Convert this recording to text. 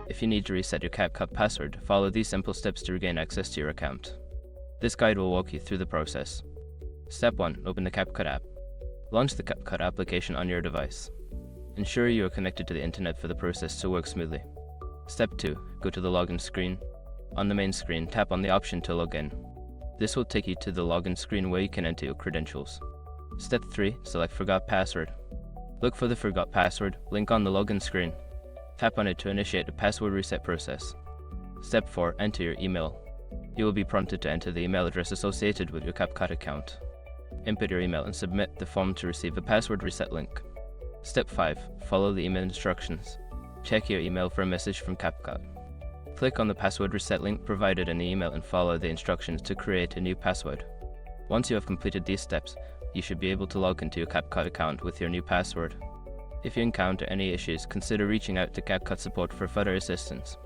If you need to reset your CapCut password, follow these simple steps to regain access to your account. This guide will walk you through the process. Step 1. Open the CapCut app. Launch the CapCut application on your device. Ensure you are connected to the internet for the process to work smoothly. Step 2. Go to the login screen. On the main screen, tap on the option to log in. This will take you to the login screen where you can enter your credentials. Step 3. Select Forgot Password. Look for the Forgot Password link on the login screen. Tap on it to initiate the password reset process. Step 4. Enter your email. You will be prompted to enter the email address associated with your CapCut account. Input your email and submit the form to receive a password reset link. Step 5. Follow the email instructions. Check your email for a message from CapCut. Click on the password reset link provided in the email and follow the instructions to create a new password. Once you have completed these steps, you should be able to log into your CapCut account with your new password. If you encounter any issues, consider reaching out to CapCut support for further assistance.